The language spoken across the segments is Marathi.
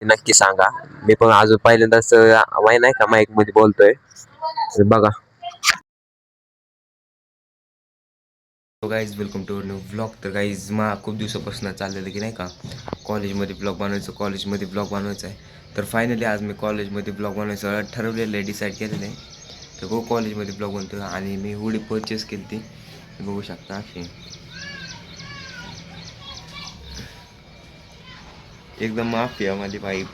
नक्की सांगा. मी पण अजून पहिल्यांदाच माहिती नाही का माईक मध्ये बोलतोय बघा. Guys welcome to new blog. तर गाईज खूप दिवसापासून चाललेलं की नाही का कॉलेजमध्ये ब्लॉग बनवायचं आहे. तर फायनली आज मी कॉलेजमध्ये ब्लॉग बनवायचं ठरवलेलं आहे, डिसाईड केलेलं आहे. तर बघू कॉलेजमध्ये ब्लॉग बनतो. आणि मी हुडी परचेस केली ती बघू शकता. अशी एकदम माफी आहे माझी वाईफ.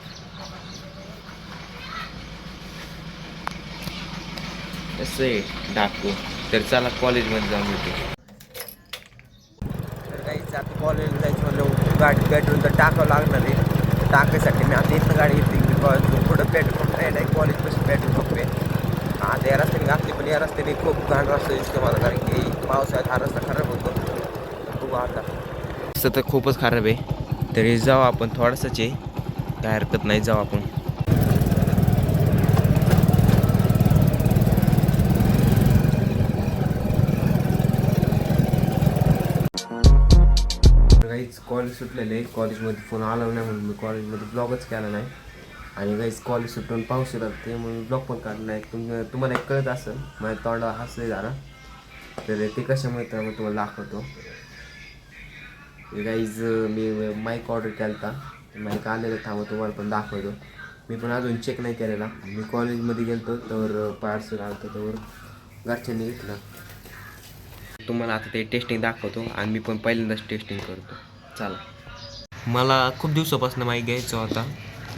कसं आहे डाकू. तर चला कॉलेजमध्ये जाऊन भेटू. तर काहीच आता कॉलेजला जायचं म्हणलं गाडी पेट्रोल तर टाकावं लागणार आहे. टाकायसाठी मी आता इथं गाडी घेतली बिकॉज पुढं पेट्रोल पंप नाही आहे, कॉलेजपासून पेट्रोल पंप आहे. आता या रस्त्याने घातली पण या रस्त्याने खूप घाण रस्ता दिसतो मला, कारण की पावसाळ्यात हा रस्ता खराब होतो. खूप आता रस्ता तर खूपच खराब आहे. तरी जाऊ आपण, थोडासाच आहे, काय हरकत नाही, जाऊ आपण. काहीच कॉलेज सुटलेलं आहे, कॉलेजमध्ये फोन आला नाही म्हणून मी कॉलेजमध्ये ब्लॉगच केला नाही. आणि काहीच कॉलेज सुटून पाऊस येतात ते म्हणून ब्लॉग पण काढला नाही. तुम्हाला एक कळत असेल माझ्या तोंडावर हसले जरा, तर ते कशामुळे तर मग तुम्हाला दाखवतो. गाईज मी माईक ऑर्डर केला होता, माईक आलेलं थांबा तुम्हाला पण दाखवतो. मी पण अजून चेक नाही केलेला. मी कॉलेजमध्ये गेलो तर पार्सल आलं तर घरच्यांनी घेतलं. तुम्हाला आता ते टेस्टिंग दाखवतो आणि मी पण पहिल्यांदाच टेस्टिंग करतो. चला. मला खूप दिवसापासून माईक घ्यायचा होता,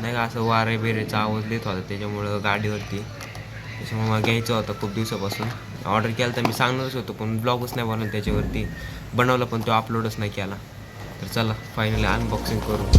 नाही का, असं वारे बिरेचा आवाज देत होता त्याच्यामुळं गाडीवरती, त्याच्यामुळे मला घ्यायचा होता खूप दिवसापासून. ऑर्डर केला तर मी सांगणारच होतो, पण ब्लॉगच नाही बनवला त्याच्यावरती, बनवला पण तो अपलोडच नाही केला. तर चला फायनली अनबॉक्सिंग करू.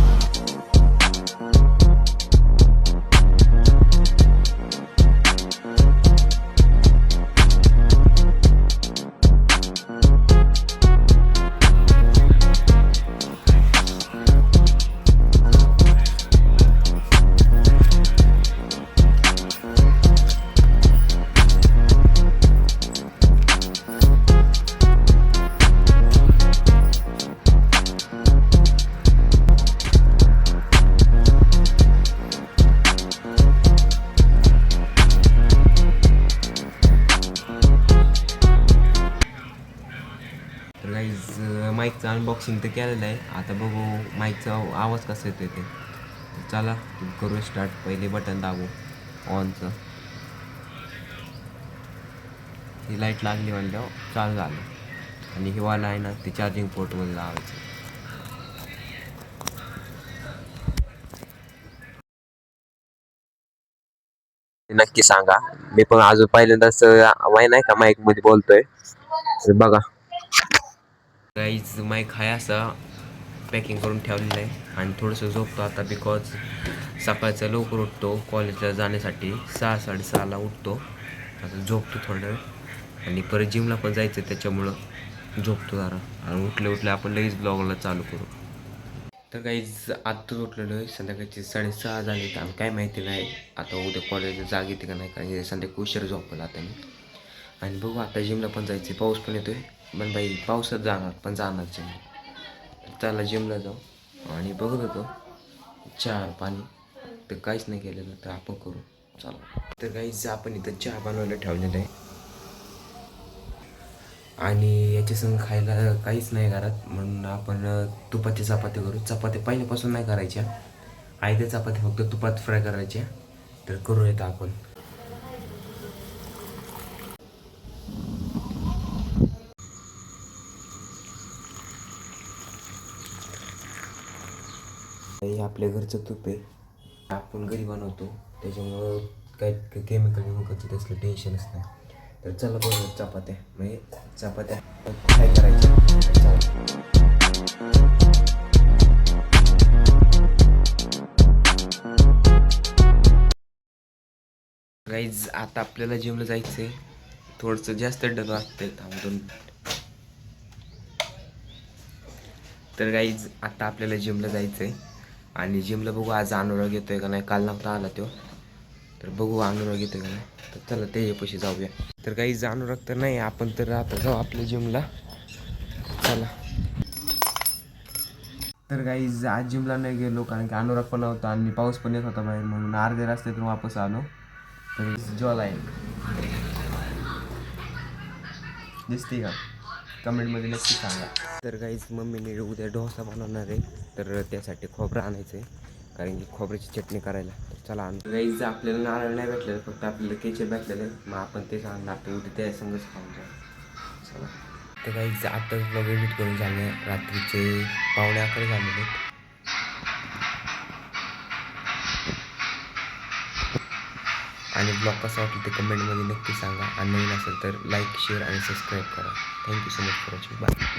तर गाईज माईकचं अनबॉक्सिंग तर केलेलं आहे. आता बघू माईकचा आवाज कसा येतो ते. चला करू स्टार्ट. पहिले बटन दाबू ऑनचं, ही लाईट लागली म्हणल्यावर चालू झालं. आणि ही वाला आहे ना, ते चार्जिंग पोर्टमध्ये लावायचं. नक्की सांगा. मी पण अजून पहिल्यांदाच माहिती नाही का माईक मध्ये बोलतोय बघा. गाईज माईक हाय असा पॅकिंग करून ठेवलेलं आहे आणि थोडंसं झोपतो आता, बिकॉज सकाळचा लवकर उठतो कॉलेजला जाण्यासाठी. 6-6:30ला उठतो. आता झोपतो थोडं आणि परत जिमला पण जायचं, त्याच्यामुळं झोपतो जरा. आणि उठले आपण लगेच ब्लॉगला चालू करू. तर काहीच आत्ताच उठलेलो आहे, संध्याकाळची 6:30 झाली. तर काय माहिती नाही आता उद्या कॉलेजला जाग येते का नाही, कारण संध्याकाळी उशीर झोपला आता मी. आणि बघू आता जिमला पण जायचं, पाऊस पण येतोय. पण बाई पावसात जाणार जिमला. त्याला जिमला जाऊ. आणि बघत होतो चहा पाणी तर काहीच नाही केलेलं, तर आपण करू. चला. तर काहीच आपण इथं चहा बनवायला ठेवलेलं आहे आणि याच्या संग खायला काहीच नाही घरात, म्हणून आपण तुपाची चपाती करू. चपाती पहिल्यापासून नाही करायच्या, आहे त्या चपाती फक्त तुपात फ्राय करायच्या. तर करूयात आपण. हे आपल्या घरचं तूप आहे, आपण घरी बनवतो, त्याच्यामुळं काही केमिकलचं तसलं टेन्शनच नाही. तर चला बघू चपात्या, म्हणजे चपात्या फ्राय करायच्या. गाईज आता आपल्याला जिमला जायचं आहे, थोडंसं जास्त डबा असते थांबून. तर गाईज आता आपल्याला जिमला जायचं आहे आणि जिमला बघू आज अनुराग येतोय का नाही, काल नव्हता आला तो. तर बघू अनुराग येतोय का नाही, तर चला त्याच्यापाशी जाऊया. तर गाईज अनुराग तर नाही, आपण तर आता जाऊ आपल्या जिमला. चला. तर काही आज जिमला नाही गेलो कारण की अनुराग पण नव्हता आणि पाऊस पण येत होता बाहेर, म्हणून अर्धे रस्त्यातून वापस आलो. तर जॉला आहे दिसते का, कमेंटमध्ये नक्की सांगा. तर काहीच मम्मीने उद्या डोसा बनवणार आहे, तर त्यासाठी खोबरं आणायचं आहे कारण की खोबऱ्याची चटणी करायला. तर चला आणतो. गाईज आपल्याला नारळ नाही भेटलेलं, फक्त आपल्याला केचप भेटलेलं आहे, मग आपण तेच आणणार तर उद्या त्या संगच खाऊन जाऊ. चला. तर काहीच आता वगैरे एडिट करून झाले, रात्रीचे 11:15 झालेले आहेत. आणि ब्लॉग कसा वाटलं ते कमेंटमध्ये नक्की सांगा, आणि नवीन असेल तर लाईक शेअर आणि सबस्क्राईब करा. Thank you so much for watching. Bye.